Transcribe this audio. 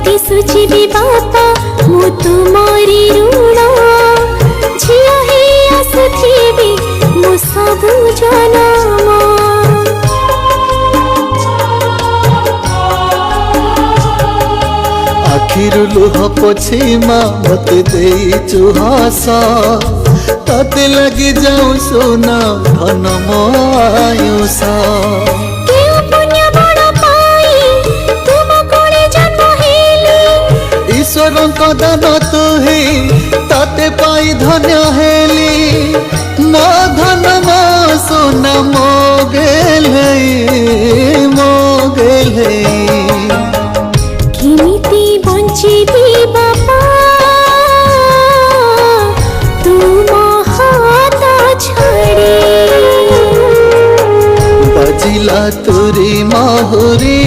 दिशुची बापा मु तुमरी ऋण झिया हे आसुथिबी मु सबु जनम। आखिरु लुह पोछी माँ मत देइचु हास तते लगी जाऊं सोना धन आयुष। ईश्वर दान तु ही ताते पाई धन्य हेली मो धन मो सोना मोगेले मोगेले। किमिति बंचिबी बापा तुम हाथ छाड़ी बजिला तुरी माहुरी